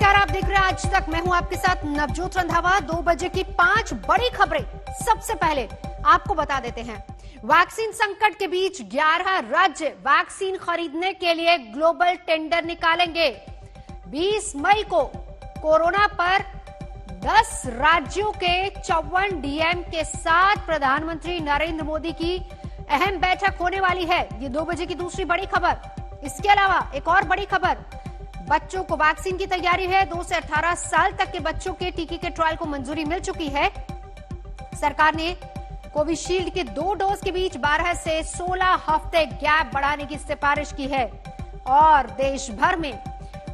नमस्कार, आप देख रहे हैं आज तक। मैं हूं आपके साथ नवजोत रंधावा। 2 बजे की 5 बड़ी खबरें सबसे पहले आपको बता देते हैं। वैक्सीन संकट के बीच 11 राज्य वैक्सीन खरीदने के लिए ग्लोबल टेंडर निकालेंगे। 20 मई को कोरोना पर 10 राज्यों के 54 डीएम के साथ प्रधानमंत्री नरेंद्र मोदी की अहम बैठक होने वाली है। ये 2 बजे की दूसरी बड़ी खबर। इसके अलावा एक और बड़ी खबर, बच्चों को वैक्सीन की तैयारी है। 2 से 18 साल तक के बच्चों के टीके के ट्रायल को मंजूरी मिल चुकी है। सरकार ने कोविशील्ड के 2 डोज के बीच 12 से 16 हफ्ते गैप बढ़ाने की सिफारिश की है। और देश भर में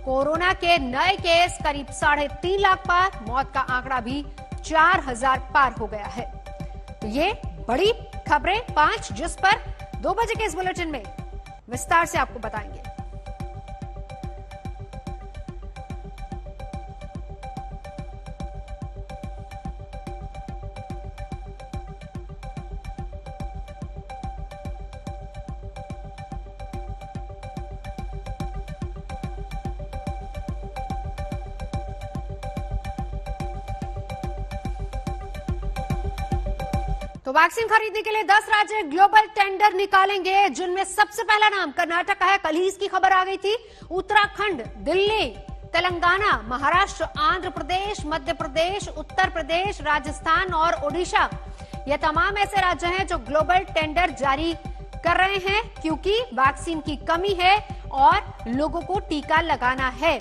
कोरोना के नए केस करीब 3.5 लाख पार, मौत का आंकड़ा भी 4000 पार हो गया है। तो ये बड़ी खबरें 5, जिस पर 2 बजे के इस बुलेटिन में विस्तार से आपको बताएंगे। तो वैक्सीन खरीदने के लिए 10 राज्य ग्लोबल टेंडर निकालेंगे, जिनमें सबसे पहला नाम कर्नाटक का है। कल ही इसकी खबर आ गई थी। उत्तराखंड, दिल्ली, तेलंगाना, महाराष्ट्र, आंध्र प्रदेश, मध्य प्रदेश, उत्तर प्रदेश, राजस्थान और ओडिशा, ये तमाम ऐसे राज्य हैं जो ग्लोबल टेंडर जारी कर रहे हैं, क्योंकि वैक्सीन की कमी है और लोगों को टीका लगाना है।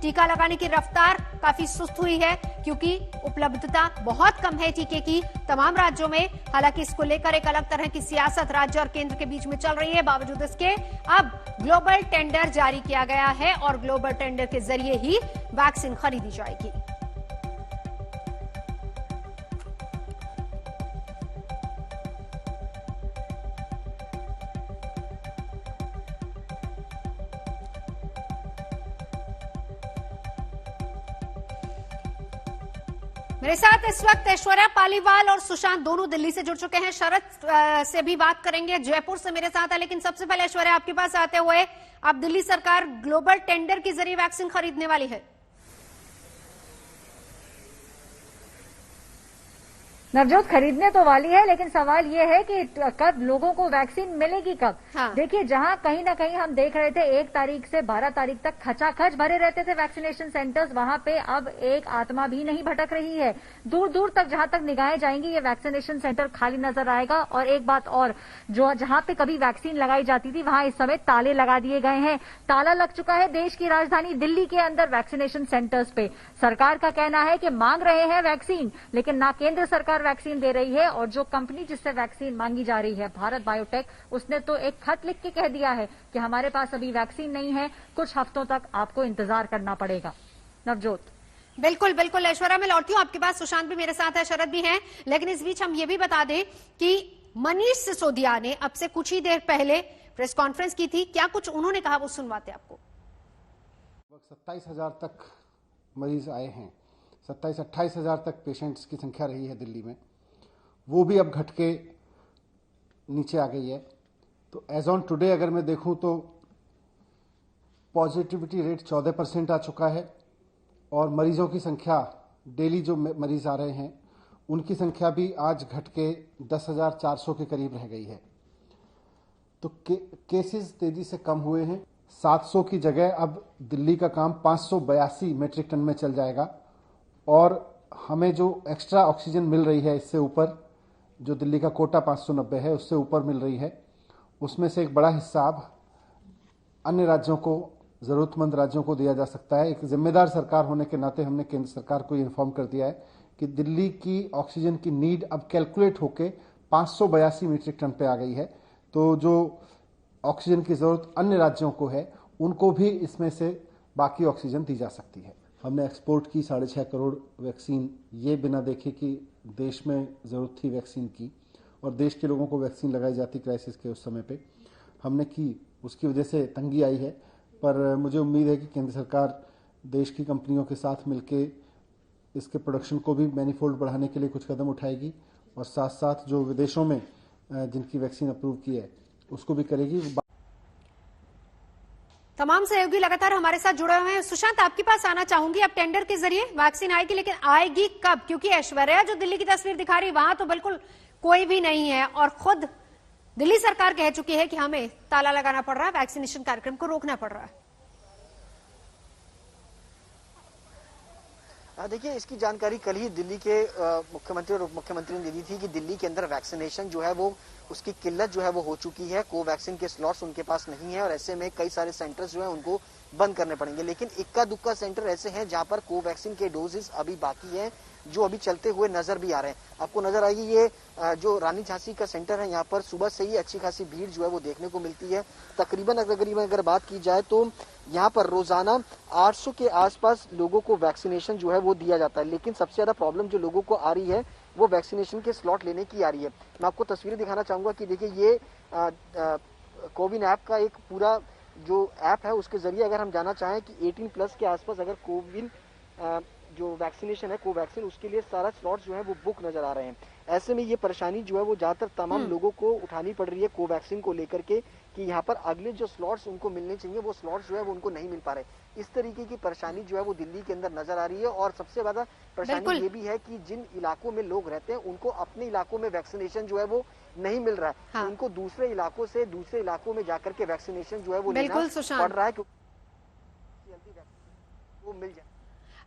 टीका लगाने की रफ्तार काफी सुस्त हुई है, क्योंकि उपलब्धता बहुत कम है टीके की तमाम राज्यों में। हालांकि इसको लेकर एक अलग तरह की सियासत राज्य और केंद्र के बीच में चल रही है। बावजूद इसके अब ग्लोबल टेंडर जारी किया गया है और ग्लोबल टेंडर के जरिए ही वैक्सीन खरीदी जाएगी। मेरे साथ इस वक्त ऐश्वर्या पालीवाल और सुशांत दोनों दिल्ली से जुड़ चुके हैं। शरद से भी बात करेंगे, जयपुर से मेरे साथ है। लेकिन सबसे पहले ऐश्वर्या, आपके पास आते हुए, अब दिल्ली सरकार ग्लोबल टेंडर के जरिए वैक्सीन खरीदने वाली है। नवजोत खरीदने तो वाली है, लेकिन सवाल ये है कि कब लोगों को वैक्सीन मिलेगी, कब। हाँ। देखिए, जहां कहीं ना कहीं हम देख रहे थे 1 तारीख से 12 तारीख तक खचाखच भरे रहते थे वैक्सीनेशन सेंटर्स, वहां पे अब एक आत्मा भी नहीं भटक रही है। दूर दूर तक जहां तक निगाहें जाएंगी, ये वैक्सीनेशन सेंटर खाली नजर आएगा। और एक बात और, जो जहां पे कभी वैक्सीन लगाई जाती थी, वहां इस समय ताले लगा दिए गए हैं। ताला लग चुका है देश की राजधानी दिल्ली के अंदर वैक्सीनेशन सेंटर्स पे। सरकार का कहना है कि मांग रहे हैं वैक्सीन, लेकिन ना केंद्र सरकार वैक्सीन दे रही है। और जो कंपनी जिससे वैक्सीन मांगी जा रही है, भारत बायोटेक, उसने तो एक खत लिख के कह दिया है कि हमारे पास अभी वैक्सीन नहीं है, कुछ हफ्तों तक आपको इंतजार करना पड़ेगा। नवजोत। बिल्कुल बिल्कुल ऐश्वर्या, मैं लौटती हूं आपके पास। सुशांत भी मेरे साथ है, शरद भी हैं। लेकिन इस बीच हम ये भी बता दें कि मनीष सिसोदिया ने अब से कुछ ही देर पहले प्रेस कॉन्फ्रेंस की थी। क्या कुछ उन्होंने कहा, वो सुनवाते आपको। 27,000 तक मरीज आए हैं। 27-28 हजार तक पेशेंट्स की संख्या रही है दिल्ली में, वो भी अब घट के नीचे आ गई है। तो एज ऑन टुडे अगर मैं देखूं तो पॉजिटिविटी रेट 14% आ चुका है। और मरीजों की संख्या, डेली जो मरीज आ रहे हैं, उनकी संख्या भी आज घट के 10,400 के करीब रह गई है। तो केसेस तेजी से कम हुए हैं। 700 की जगह अब दिल्ली का काम 582 मेट्रिक टन में चल जाएगा। और हमें जो एक्स्ट्रा ऑक्सीजन मिल रही है, इससे ऊपर जो दिल्ली का कोटा 590 है, उससे ऊपर मिल रही है। उसमें से एक बड़ा हिस्सा अब अन्य राज्यों को, जरूरतमंद राज्यों को दिया जा सकता है। एक जिम्मेदार सरकार होने के नाते हमने केंद्र सरकार को इन्फॉर्म कर दिया है कि दिल्ली की ऑक्सीजन की नीड अब कैलकुलेट होके 582 मीट्रिक टन पे आ गई है। तो जो ऑक्सीजन की जरूरत अन्य राज्यों को है, उनको भी इसमें से बाकी ऑक्सीजन दी जा सकती है। हमने एक्सपोर्ट की 6.5 करोड़ वैक्सीन, ये बिना देखे कि देश में ज़रूरत थी वैक्सीन की और देश के लोगों को वैक्सीन लगाई जाती क्राइसिस के उस समय पे, हमने की। उसकी वजह से तंगी आई है, पर मुझे उम्मीद है कि केंद्र सरकार देश की कंपनियों के साथ मिलके इसके प्रोडक्शन को भी मैनीफोल्ड बढ़ाने के लिए कुछ कदम उठाएगी और साथ साथ जो विदेशों में जिनकी वैक्सीन अप्रूव की है उसको भी करेगी। तमाम सहयोगी लगातार हमारे साथ जुड़े हुए हैं। सुशांत, आपके पास आना चाहूंगी। अब टेंडर के जरिए वैक्सीन आएगी, लेकिन आएगी कब? क्योंकि ऐश्वर्या जो दिल्ली की तस्वीर दिखा रही, वहां तो बिल्कुल कोई भी नहीं है और खुद दिल्ली सरकार कह चुकी है कि हमें ताला लगाना पड़ रहा है, वैक्सीनेशन कार्यक्रम को रोकना पड़ रहा है। देखिए, इसकी जानकारी कल ही दिल्ली के मुख्यमंत्री और उप मुख्यमंत्री ने दी थी कि दिल्ली के अंदर वैक्सीनेशन जो है वो उसकी किल्लत जो है वो हो चुकी है। कोवैक्सीन के स्लॉट्स उनके पास नहीं है और ऐसे में कई सारे सेंटर्स जो है उनको बंद करने पड़ेंगे। लेकिन इक्का दुक्का सेंटर ऐसे हैं जहां पर कोवैक्सीन के डोजेस अभी बाकी हैं, जो अभी चलते हुए नजर भी आ रहे हैं। आपको नजर आएगी ये जो रानी झांसी का सेंटर है, यहाँ पर सुबह से ही अच्छी खासी भीड़ जो है वो देखने को मिलती है। तकरीबन अगर बात की जाए तो यहाँ पर रोजाना 800 के आसपास लोगों को वैक्सीनेशन जो है वो दिया जाता है। लेकिन सबसे ज्यादा प्रॉब्लम जो लोगों को आ रही है वो वैक्सीनेशन के स्लॉट लेने की आ रही है। मैं आपको तस्वीरें दिखाना चाहूंगा कि देखिए, ये कोविन ऐप का एक पूरा जो ऐप है उसके जरिए अगर हम जाना चाहें कि 18+ के आसपास अगर कोविन जो वैक्सीनेशन है कोवैक्सीन, उसके लिए सारा स्लॉट्स जो है वो बुक नजर आ रहे हैं। ऐसे में ये परेशानी जो है वो ज्यादातर तमाम लोगों को उठानी पड़ रही है कोवैक्सीन को लेकर के कि यहाँ पर अगले जो स्लॉट्स उनको मिलने चाहिए वो स्लॉट्स जो है वो उनको नहीं मिल पा रहे। इस तरीके की परेशानी जो है वो दिल्ली के अंदर नजर आ रही है। और सबसे ज्यादा परेशानी ये भी है कि जिन इलाकों में लोग रहते हैं उनको अपने इलाकों में वैक्सीनेशन जो है वो नहीं मिल रहा है। हाँ। उनको दूसरे इलाकों से दूसरे इलाकों में जाकर के वैक्सीनेशन जो है वो लेना पड़ रहा है क्योंकि वो मिल जाए।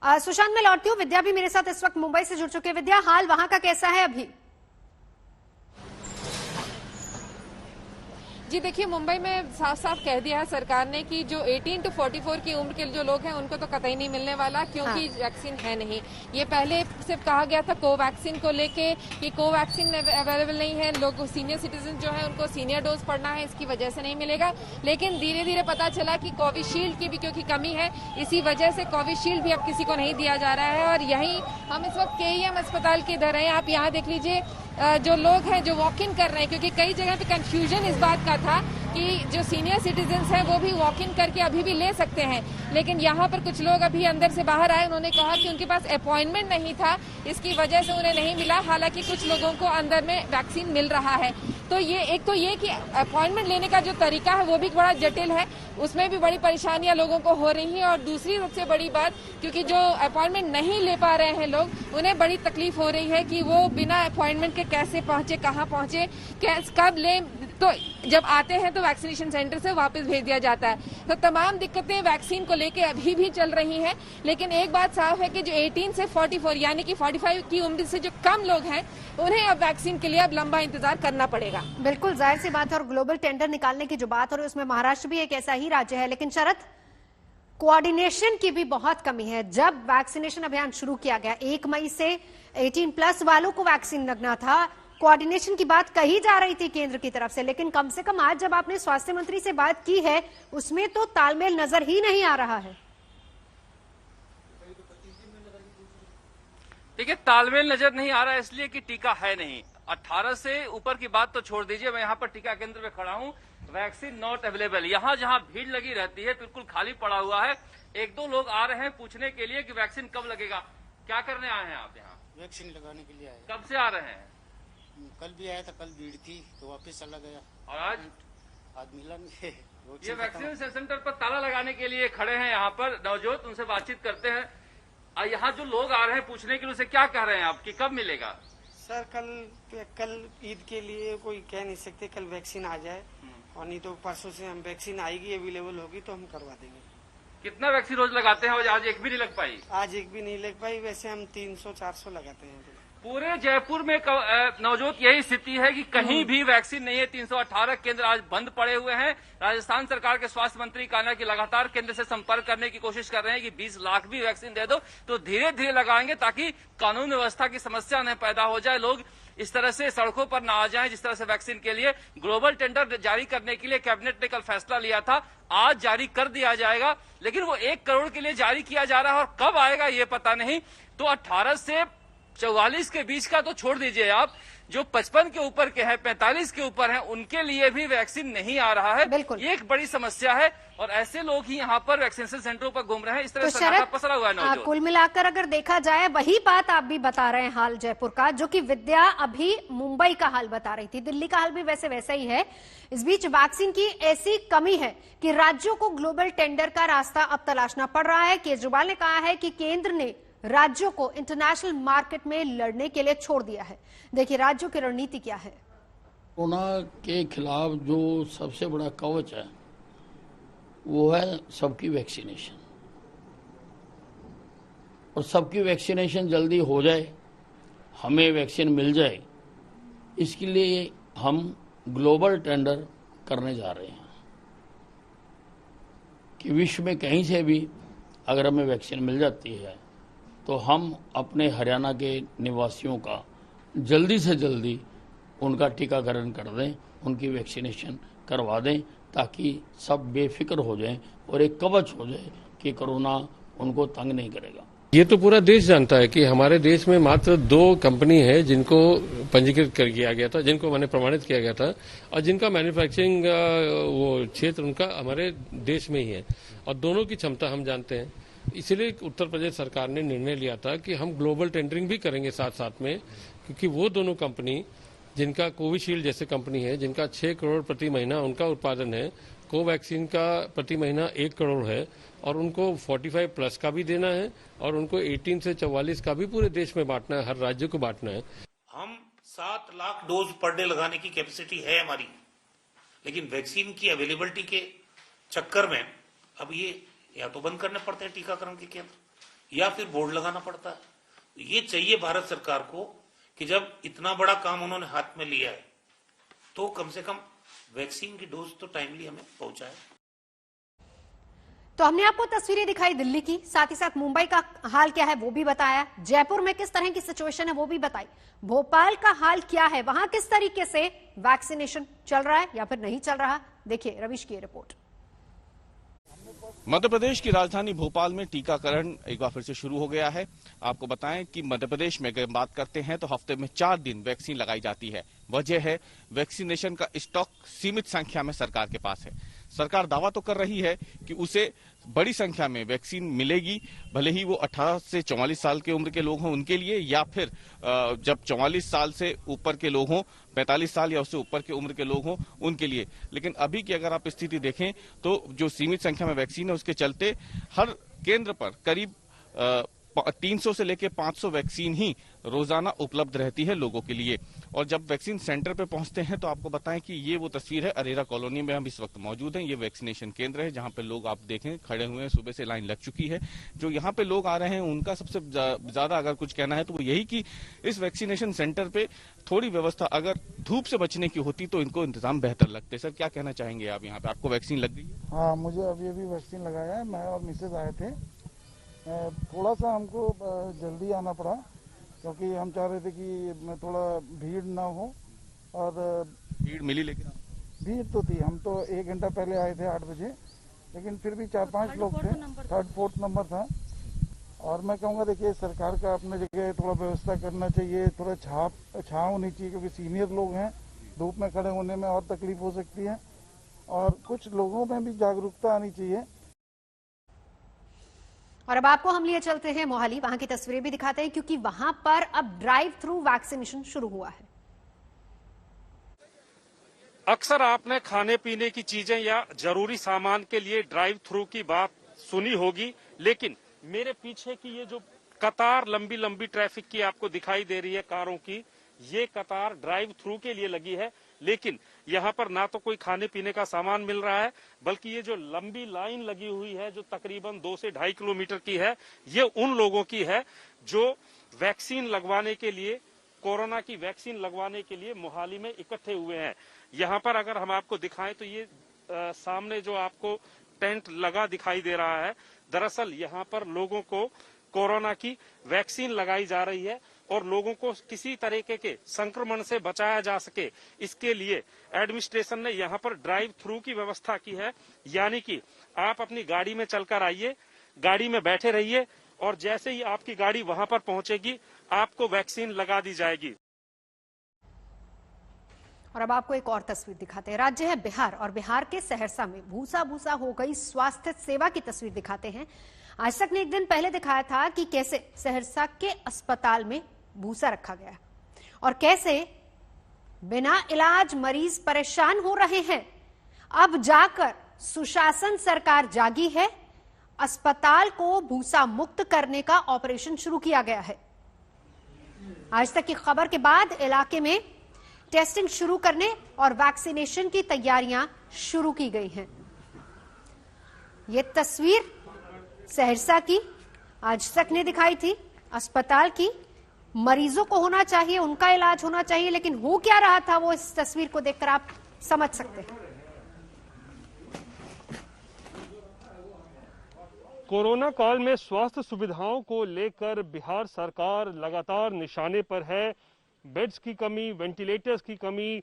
सुशांत, मैं लौटती हूँ। विद्या भी मेरे साथ इस वक्त मुंबई से जुड़ चुके हैं। विद्या, हाल वहां का कैसा है अभी? जी देखिए, मुंबई में साफ साफ कह दिया है सरकार ने कि जो 18 to 44 की उम्र के जो लोग हैं उनको तो कतई नहीं मिलने वाला, क्योंकि वैक्सीन है नहीं। ये पहले सिर्फ कहा गया था कोवैक्सीन को लेके कि कोवैक्सीन अवेलेबल नहीं है, लोग सीनियर सिटीजन जो है उनको सीनियर डोज पड़ना है, इसकी वजह से नहीं मिलेगा। लेकिन धीरे धीरे पता चला कि कोविशील्ड की भी क्योंकि कमी है, इसी वजह से कोविशील्ड भी अब किसी को नहीं दिया जा रहा है। और यही हम इस वक्त KEM अस्पताल के इधर हैं। आप यहाँ देख लीजिए, जो लोग हैं जो वॉक इन कर रहे हैं, क्योंकि कई जगह पे कंफ्यूजन इस बात का था कि जो सीनियर सिटीजन्स हैं वो भी वॉक इन करके अभी भी ले सकते हैं। लेकिन यहाँ पर कुछ लोग अभी अंदर से बाहर आए, उन्होंने कहा कि उनके पास अपॉइंटमेंट नहीं था, इसकी वजह से उन्हें नहीं मिला। हालांकि कुछ लोगों को अंदर में वैक्सीन मिल रहा है। तो ये एक तो ये कि अपॉइंटमेंट लेने का जो तरीका है वो भी बड़ा जटिल है, उसमें भी बड़ी परेशानियां लोगों को हो रही हैं। और दूसरी सबसे बड़ी बात, क्योंकि जो अपॉइंटमेंट नहीं ले पा रहे हैं लोग, उन्हें बड़ी तकलीफ हो रही है कि वो बिना अपॉइंटमेंट के कैसे पहुंचे, कहाँ पहुंचे, कब लें। तो जब आते हैं तो वैक्सीनेशन सेंटर से वापस भेज दिया जाता है। तो तमाम दिक्कतें वैक्सीन को लेके अभी भी चल रही हैं। लेकिन एक बात साफ है कि जो 18 से 44 यानी कि 45 की उम्र से जो कम लोग हैं, उन्हें अब वैक्सीन के लिए अब लंबा इंतजार करना पड़ेगा। बिल्कुल जाहिर सी बात है। और ग्लोबल टेंडर निकालने की जो बात हो रही है उसमें महाराष्ट्र भी एक ऐसा ही राज्य है। लेकिन शरद, कोऑर्डिनेशन की भी बहुत कमी है। जब वैक्सीनेशन अभियान शुरू किया गया 1 मई से 18+ वालों को वैक्सीन लगना था, कोऑर्डिनेशन की बात कही जा रही थी केंद्र की तरफ से, लेकिन कम से कम आज जब आपने स्वास्थ्य मंत्री से बात की है उसमें तो तालमेल नजर ही नहीं आ रहा है। देखिए, तालमेल नजर नहीं आ रहा है इसलिए कि टीका है नहीं। 18 से ऊपर की बात तो छोड़ दीजिए, मैं यहाँ पर टीका केंद्र में खड़ा हूँ, वैक्सीन नॉट अवेलेबल। यहाँ जहाँ भीड़ लगी रहती है बिल्कुल खाली पड़ा हुआ है। 1-2 लोग आ रहे हैं पूछने के लिए कि वैक्सीन कब लगेगा। क्या करने आए हैं आप यहाँ? वैक्सीन लगाने के लिए आए। कब से आ रहे हैं? कल भी आया था, कल भीड़ थी तो वापस चला गया। और आज मिला नहीं। ये वैक्सीनेशन सेंटर पर ताला लगाने के लिए खड़े हैं यहाँ पर नवजोत, उनसे बातचीत करते हैं। यहाँ जो लोग आ रहे हैं पूछने के लिए, उसे क्या कह रहे हैं आप कि कब मिलेगा? सर कल ईद के लिए कोई कह नहीं सकते, कल वैक्सीन आ जाए और नहीं तो परसों से हम वैक्सीन आएगी, अवेलेबल होगी तो हम करवा देंगे। कितना वैक्सीन रोज लगाते हैं? आज एक भी नहीं लग पाई। आज एक भी नहीं लग पाई। वैसे हम 300-400 लगाते हैं। पूरे जयपुर में नवजोत यही स्थिति है कि कहीं भी वैक्सीन नहीं है। 318 केंद्र आज बंद पड़े हुए हैं। राजस्थान सरकार के स्वास्थ्य मंत्री कहना कि लगातार केंद्र से संपर्क करने की कोशिश कर रहे हैं कि 20 लाख भी वैक्सीन दे दो तो धीरे धीरे लगाएंगे ताकि कानून व्यवस्था की समस्या न पैदा हो जाए, लोग इस तरह से सड़कों पर न आ जाएं। जिस तरह से वैक्सीन के लिए ग्लोबल टेंडर जारी करने के लिए कैबिनेट ने कल फैसला लिया था, आज जारी कर दिया जाएगा, लेकिन वो 1 करोड़ के लिए जारी किया जा रहा है और कब आएगा ये पता नहीं। तो 18 से 44 के बीच का तो छोड़ दीजिए आप, जो 55 के ऊपर के हैं, 45 के ऊपर हैं, उनके लिए भी वैक्सीन नहीं आ रहा है। बिल्कुल। ये एक बड़ी समस्या है और ऐसे लोग ही यहाँ पर वैक्सीनेशन सेंटरों पर घूम रहे हैं। इस तरह तो सन्नाटा पसरा हुआ है नवजोत। कुल मिलाकर अगर देखा जाए, वही बात आप भी बता रहे हैं हाल जयपुर का, जो कि विद्या अभी मुंबई का हाल बता रही थी। दिल्ली का हाल भी वैसा ही है। इस बीच वैक्सीन की ऐसी कमी है कि राज्यों को ग्लोबल टेंडर का रास्ता अब तलाशना पड़ रहा है। केजरीवाल ने कहा है कि केंद्र ने राज्यों को इंटरनेशनल मार्केट में लड़ने के लिए छोड़ दिया है। देखिए राज्यों की रणनीति क्या है। कोरोना के खिलाफ जो सबसे बड़ा कवच है वो है सबकी वैक्सीनेशन, और सबकी वैक्सीनेशन जल्दी हो जाए, हमें वैक्सीन मिल जाए, इसके लिए हम ग्लोबल टेंडर करने जा रहे हैं कि विश्व में कहीं से भी अगर हमें वैक्सीन मिल जाती है तो हम अपने हरियाणा के निवासियों का जल्दी से जल्दी उनका टीकाकरण कर दें, उनकी वैक्सीनेशन करवा दें, ताकि सब बेफिक्र हो जाएं और एक कवच हो जाए कि कोरोना उनको तंग नहीं करेगा। ये तो पूरा देश जानता है कि हमारे देश में मात्र 2 कंपनी है जिनको पंजीकृत किया गया था, जिनको मैंने प्रमाणित किया गया था, और जिनका मैन्युफैक्चरिंग वो क्षेत्र उनका हमारे देश में ही है, और दोनों की क्षमता हम जानते हैं। इसलिए उत्तर प्रदेश सरकार ने निर्णय लिया था कि हम ग्लोबल टेंडरिंग भी करेंगे साथ साथ में, क्योंकि वो दोनों कंपनी जिनका कोविशील्ड जैसे कंपनी है, जिनका 6 करोड़ प्रति महीना उनका उत्पादन है, कोवैक्सीन का प्रति महीना 1 करोड़ है, और उनको 45 प्लस का भी देना है, और उनको 18 से 44 का भी पूरे देश में बांटना है, हर राज्य को बांटना है। हम 7 लाख डोज पर डे लगाने की कैपेसिटी है हमारी, लेकिन वैक्सीन की अवेलेबिलिटी के चक्कर में अब ये या तो बंद करने पड़ते हैं टीकाकरण के केंद्र, या फिर बोर्ड लगाना पड़ता है। ये चाहिए भारत सरकार को कि जब इतना बड़ा काम उन्होंने हाथ में लिया है तो कम से कम वैक्सीन की डोज तो टाइमली हमें पहुंचाए। तो हमने आपको तस्वीरें दिखाई दिल्ली की, साथ ही साथ मुंबई का हाल क्या है वो भी बताया, जयपुर में किस तरह की सिचुएशन है वो भी बताई, भोपाल का हाल क्या है, वहां किस तरीके से वैक्सीनेशन चल रहा है या फिर नहीं चल रहा। देखिए रविश की रिपोर्ट। मध्य प्रदेश की राजधानी भोपाल में टीकाकरण एक बार फिर से शुरू हो गया है। आपको बताएं कि मध्य प्रदेश में अगर बात करते हैं तो हफ्ते में 4 दिन वैक्सीन लगाई जाती है। वजह है वैक्सीनेशन का स्टॉक सीमित संख्या में सरकार के पास है। सरकार दावा तो कर रही है कि उसे बड़ी संख्या में वैक्सीन मिलेगी, भले ही वो 18 से 44 साल के उम्र के लोग हों उनके लिए, या फिर जब 44 साल से ऊपर के लोग हों, 45 साल या उससे ऊपर के उम्र के लोग हों उनके लिए। लेकिन अभी की अगर आप स्थिति देखें तो जो सीमित संख्या में वैक्सीन है उसके चलते हर केंद्र पर करीब 300 से लेकर 500 वैक्सीन ही रोजाना उपलब्ध रहती है लोगों के लिए। और जब वैक्सीन सेंटर पे पहुंचते हैं तो आपको बताएं कि ये वो तस्वीर है, अरेरा कॉलोनी में हम इस वक्त मौजूद हैं। ये वैक्सीनेशन केंद्र है जहां पे लोग आप देखें खड़े हुए हैं, सुबह से लाइन लग चुकी है। जो यहाँ पे लोग आ रहे हैं उनका सबसे ज्यादा अगर कुछ कहना है तो वो यही कि इस वैक्सीनेशन सेंटर पे थोड़ी व्यवस्था अगर धूप से बचने की होती तो इनको इंतजाम बेहतर लगते। सर क्या कहना चाहेंगे आप, यहाँ पे आपको वैक्सीन लग गई? हाँ, मुझे अभी वैक्सीन लगाया है, मैं और मिसेज आए थे। थोड़ा सा हमको जल्दी आना पड़ा क्योंकि हम चाह रहे थे कि थोड़ा भीड़ ना हो, और भीड़ मिली? लेकिन भीड़ तो थी, हम तो 1 घंटा पहले आए थे 8 बजे, लेकिन फिर भी 4-5 लोग थे, 3rd-4th नंबर था। और मैं कहूँगा देखिए सरकार का अपने जगह थोड़ा व्यवस्था करना चाहिए, थोड़ा छाँव होनी चाहिए, क्योंकि सीनियर लोग हैं, धूप में खड़े होने में और तकलीफ हो सकती है, और कुछ लोगों में भी जागरूकता आनी चाहिए। और अब आपको हम लिए चलते हैं मोहाली, वहां की तस्वीरें भी दिखाते हैं क्योंकि वहां पर अब ड्राइव थ्रू वैक्सीनेशन शुरू हुआ है। अक्सर आपने खाने पीने की चीजें या जरूरी सामान के लिए ड्राइव थ्रू की बात सुनी होगी, लेकिन मेरे पीछे की ये जो कतार लंबी लंबी ट्रैफिक की आपको दिखाई दे रही है कारों की, ये कतार ड्राइव थ्रू के लिए लगी है। लेकिन यहाँ पर ना तो कोई खाने पीने का सामान मिल रहा है, बल्कि ये जो लंबी लाइन लगी हुई है जो तकरीबन 2 से 2.5 किलोमीटर की है, ये उन लोगों की है जो वैक्सीन लगवाने के लिए, कोरोना की वैक्सीन लगवाने के लिए मोहाली में इकट्ठे हुए हैं। यहाँ पर अगर हम आपको दिखाएं तो ये सामने जो आपको टेंट लगा दिखाई दे रहा है, दरअसल यहाँ पर लोगों को कोरोना की वैक्सीन लगाई जा रही है और लोगों को किसी तरीके के संक्रमण से बचाया जा सके, इसके लिए एडमिनिस्ट्रेशन ने यहाँ पर ड्राइव थ्रू की व्यवस्था की है। यानी कि आप अपनी गाड़ी में चलकर आइए, गाड़ी में बैठे रहिए और जैसे ही आपकी गाड़ी वहां पर पहुंचेगी आपको वैक्सीन लगा दी जाएगी। और अब आपको एक और तस्वीर दिखाते हैं। राज्य है बिहार और बिहार के सहरसा में भूसा भूसा हो गई स्वास्थ्य सेवा की तस्वीर दिखाते हैं। आज तक ने एक दिन पहले दिखाया था कि कैसे सहरसा के अस्पताल में भूसा रखा गया और कैसे बिना इलाज मरीज परेशान हो रहे हैं। अब जाकर सुशासन सरकार जागी है, अस्पताल को भूसा मुक्त करने का ऑपरेशन शुरू किया गया है। आज तक की खबर के बाद इलाके में टेस्टिंग शुरू करने और वैक्सीनेशन की तैयारियां शुरू की गई हैं। ये तस्वीर सहरसा की आज तक ने दिखाई थी। अस्पताल की मरीजों को होना चाहिए, उनका इलाज होना चाहिए, लेकिन हो क्या रहा था वो इस तस्वीर को देखकर आप समझ सकते हैं। कोरोना काल में स्वास्थ्य सुविधाओं को लेकर बिहार सरकार लगातार निशाने पर है। बेड्स की कमी, वेंटिलेटर्स की कमी,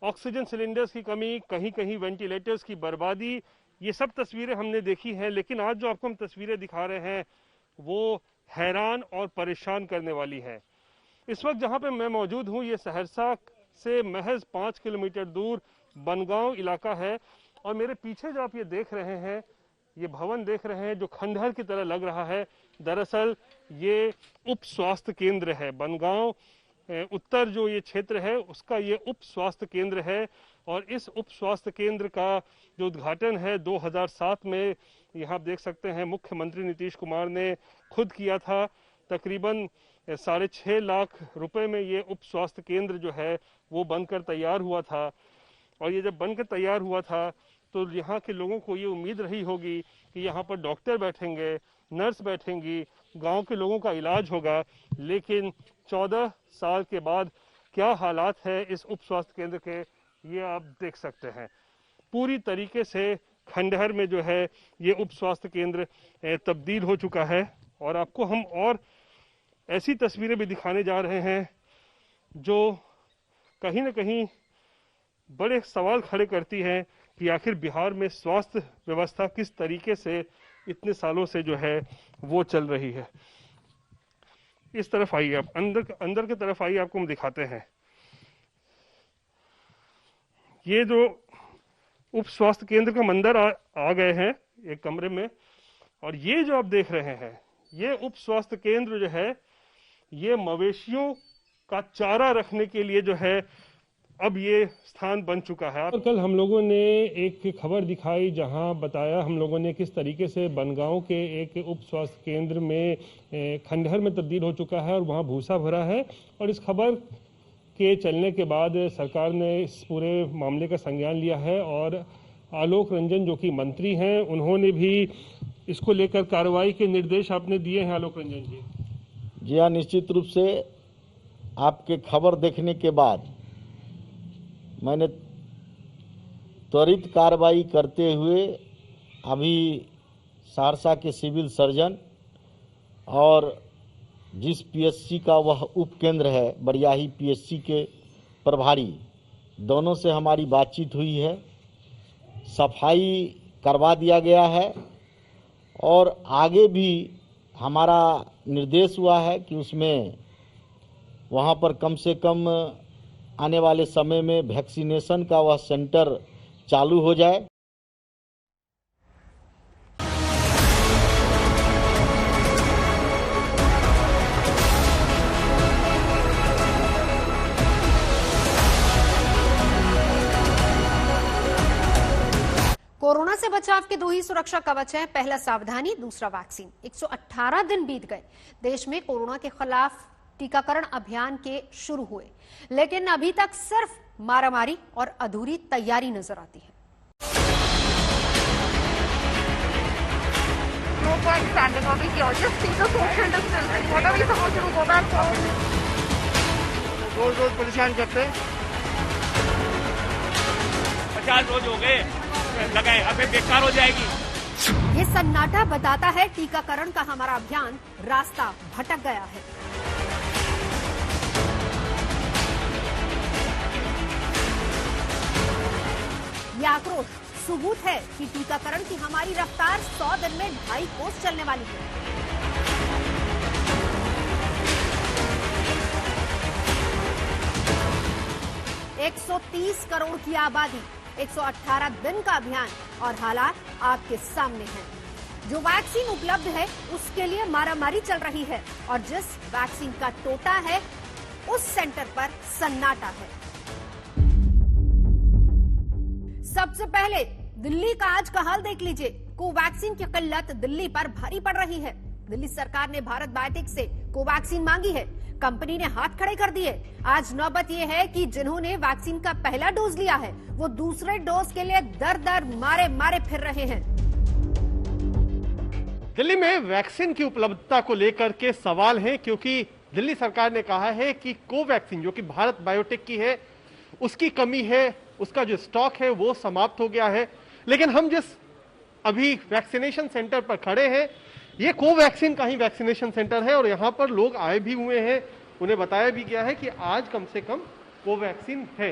ऑक्सीजन सिलेंडर्स की कमी, कहीं कहीं वेंटिलेटर्स की बर्बादी, ये सब तस्वीरें हमने देखी हैं। लेकिन आज जो आपको हम तस्वीरें दिखा रहे हैं वो हैरान और परेशान करने वाली है। इस वक्त जहां पे मैं मौजूद हूं ये सहरसा से महज 5 किलोमीटर दूर बनगांव इलाका है और मेरे पीछे जो आप ये देख रहे हैं, ये भवन देख रहे हैं जो खंडहर की तरह लग रहा है, दरअसल ये उप स्वास्थ्य केंद्र है। बनगांव उत्तर जो ये क्षेत्र है उसका ये उप स्वास्थ्य केंद्र है और इस उप स्वास्थ्य केंद्र का जो उद्घाटन है 2007 में यहाँ आप देख सकते हैं मुख्यमंत्री नीतीश कुमार ने खुद किया था। तकरीबन 6.5 लाख रुपए में ये उप स्वास्थ्य केंद्र जो है वो बनकर तैयार हुआ था और ये जब बनकर तैयार हुआ था तो यहाँ के लोगों को ये उम्मीद रही होगी कि यहाँ पर डॉक्टर बैठेंगे, नर्स बैठेंगी, गांव के लोगों का इलाज होगा। लेकिन 14 साल के बाद क्या हालात है इस उप स्वास्थ्य केंद्र के, ये आप देख सकते हैं। पूरी तरीके से खंडहर में जो है ये उप स्वास्थ्य केंद्र तब्दील हो चुका है और आपको हम और ऐसी तस्वीरें भी दिखाने जा रहे हैं जो कहीं ना कहीं बड़े सवाल खड़े करती हैं कि आखिर बिहार में स्वास्थ्य व्यवस्था किस तरीके से इतने सालों से जो है वो चल रही है। इस तरफ आइए आप, अंदर की तरफ आइए, आपको हम दिखाते हैं। ये जो उप स्वास्थ्य केंद्र के अंदर आ गए हैं एक कमरे में और ये जो आप देख रहे हैं ये उप स्वास्थ्य केंद्र जो है ये मवेशियों का चारा रखने के लिए जो है अब ये स्थान बन चुका है। और कल हम लोगों ने एक खबर दिखाई जहां बताया हम लोगों ने किस तरीके से बनगांव के एक उप स्वास्थ्य केंद्र में खंडहर में तब्दील हो चुका है और वहां भूसा भरा है। और इस खबर के चलने के बाद सरकार ने इस पूरे मामले का संज्ञान लिया है और आलोक रंजन जो कि मंत्री हैं उन्होंने भी इसको लेकर कार्रवाई के निर्देश आपने दिए हैं। आलोक रंजन जी। जी हाँ, निश्चित रूप से आपके खबर देखने के बाद मैंने त्वरित कार्रवाई करते हुए अभी सहरसा के सिविल सर्जन और जिस पीएचसी का वह उपकेंद्र है बरियाही पीएचसी के प्रभारी, दोनों से हमारी बातचीत हुई है। सफाई करवा दिया गया है और आगे भी हमारा निर्देश हुआ है कि उसमें वहाँ पर कम से कम आने वाले समय में वैक्सीनेशन का वह सेंटर चालू हो जाए। कोरोना से बचाव के 2 ही सुरक्षा कवच हैं, पहला सावधानी, दूसरा वैक्सीन। 118 दिन बीत गए देश में कोरोना के खिलाफ टीकाकरण अभियान के शुरू हुए, लेकिन अभी तक सिर्फ मारामारी और अधूरी तैयारी नजर आती है। रोज परेशान करते हैं। 50 रोज हो गए लगाए, अब बेकार हो जाएगी। ये सन्नाटा बताता है टीकाकरण का हमारा अभियान रास्ता भटक गया है। यह आक्रोश सबूत है कि टीकाकरण की हमारी रफ्तार 100 दिन में 2.5 कोस चलने वाली है। 130 करोड़ की आबादी, 118 दिन का अभियान और हालात आपके सामने हैं। जो वैक्सीन उपलब्ध है उसके लिए मारामारी चल रही है और जिस वैक्सीन का टोटा है उस सेंटर पर सन्नाटा है। सबसे पहले दिल्ली का आज का हाल देख लीजिए। कोवैक्सीन की किल्लत दिल्ली पर भारी पड़ रही है। दिल्ली सरकार ने भारत बायोटेक से कोवैक्सीन मांगी है, कंपनी ने हाथ खड़े कर दिए। आज नौबत यह है कि जिन्होंने वैक्सीन का पहला डोज लिया है वो दूसरे डोज के लिए दर दर मारे फिर रहे हैं। दिल्ली में वैक्सीन की उपलब्धता को लेकर के सवाल है, क्योंकि दिल्ली सरकार ने कहा है कि कोवैक्सीन जो कि भारत बायोटेक की है उसकी कमी है, उसका जो स्टॉक है वो समाप्त हो गया है। लेकिन हम जिस अभी वैक्सीनेशन सेंटर पर खड़े हैं ये कोवैक्सीन का ही वैक्सीनेशन सेंटर है और यहाँ पर लोग आए भी हुए हैं, उन्हें बताया भी गया है कि आज कम से कम कोवैक्सीन है।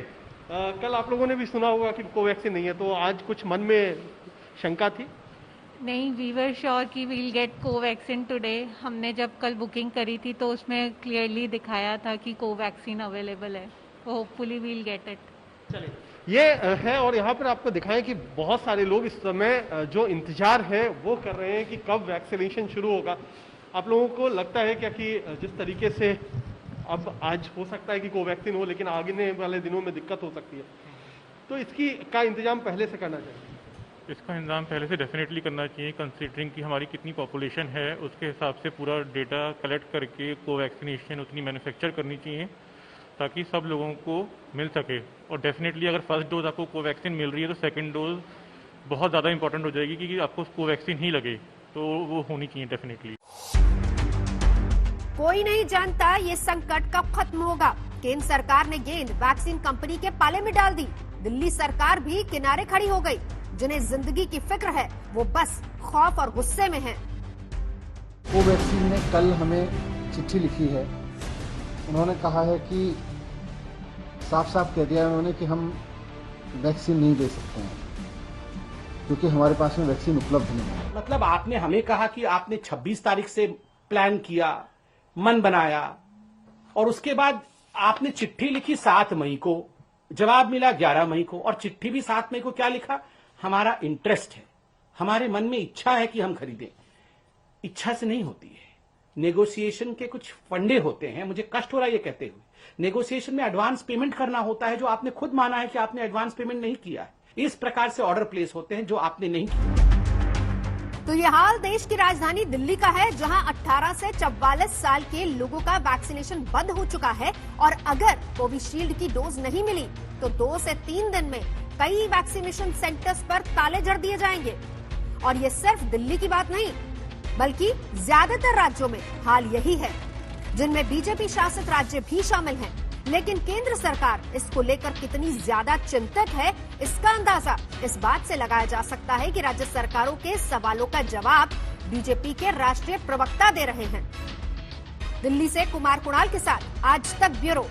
कल आप लोगों ने भी सुना होगा कि कोवैक्सीन नहीं है, तो आज कुछ मन में शंका थी? नहीं, वी वर श्योर कि वील गेट कोवैक्सीन टुडे। हमने जब कल बुकिंग करी थी तो उसमें क्लियरली दिखाया था कि कोवैक्सीन अवेलेबल है, होपफुली वील गेट इट। चलिए, ये है और यहाँ पर आपको दिखाएं कि बहुत सारे लोग इस समय जो इंतजार है वो कर रहे हैं कि कब वैक्सीनेशन शुरू होगा। आप लोगों को लगता है क्या कि जिस तरीके से अब आज हो सकता है कि कोवैक्सीन हो लेकिन आगे वाले दिनों में दिक्कत हो सकती है, तो इसकी का इंतजाम पहले से करना चाहिए? इसका इंतजाम पहले से डेफिनेटली करना चाहिए, कंसीडरिंग कि हमारी कितनी पॉपुलेशन है उसके हिसाब से पूरा डेटा कलेक्ट करके कोवैक्सीनेशन उतनी मैन्युफैक्चर करनी चाहिए ताकि सब लोगों को मिल सके। और डेफिनेटली अगर फर्स्ट डोज आपको कोवैक्सीन मिल रही है तो सेकंड डोज बहुत ज़्यादा इंपॉर्टेंट हो जाएगी क्योंकि आपको कोवैक्सीन ही लगे, तो वो होनी चाहिए डेफिनेटली। कोई नहीं जानता ये संकट कब खत्म होगा। केंद्र सरकार ने गेंद वैक्सीन कंपनी के पाले में डाल दी। दिल्ली सरकार भी किनारे खड़ी हो गई। जिन्हें जिंदगी की फिक्र है वो बस खौफ और गुस्से में हैं। कोवैक्सीन ने कल हमें चिट्ठी लिखी है। उन्होंने कहा है कि साफ साफ कह दिया उन्होंने कि हम वैक्सीन नहीं दे सकते हैं क्योंकि हमारे पास में वैक्सीन उपलब्ध नहीं है। मतलब आपने हमें कहा कि आपने 26 तारीख से प्लान किया, मन बनाया और उसके बाद आपने चिट्ठी लिखी 7 मई को, जवाब मिला 11 मई को और चिट्ठी भी 7 मई को क्या लिखा? हमारा इंटरेस्ट है, हमारे मन में इच्छा है कि हम खरीदें। इच्छा से नहीं होती है, नेगोशिएशन के कुछ फंडे होते हैं। मुझे कष्ट हो रहा है ये कहते हुए। नेगोशिएशन में एडवांस पेमेंट करना होता है जो आपने खुद माना है कि आपने एडवांस पेमेंट नहीं किया है। इस प्रकार से ऑर्डर प्लेस होते हैं जो आपने नहीं किया। तो ये हाल देश की राजधानी दिल्ली का है जहां 18 से 44 साल के लोगों का वैक्सीनेशन बंद हो चुका है और अगर कोविशील्ड की डोज नहीं मिली तो 2 से 3 दिन में कई वैक्सीनेशन सेंटर्स पर ताले जड़ दिए जाएंगे। और ये सिर्फ दिल्ली की बात नहीं बल्कि ज्यादातर राज्यों में हाल यही है, जिनमें बीजेपी शासित राज्य भी शामिल हैं। लेकिन केंद्र सरकार इसको लेकर कितनी ज्यादा चिंतित है इसका अंदाजा इस बात से लगाया जा सकता है कि राज्य सरकारों के सवालों का जवाब बीजेपी के राष्ट्रीय प्रवक्ता दे रहे हैं। दिल्ली से कुमार कुणाल के साथ आज तक ब्यूरो।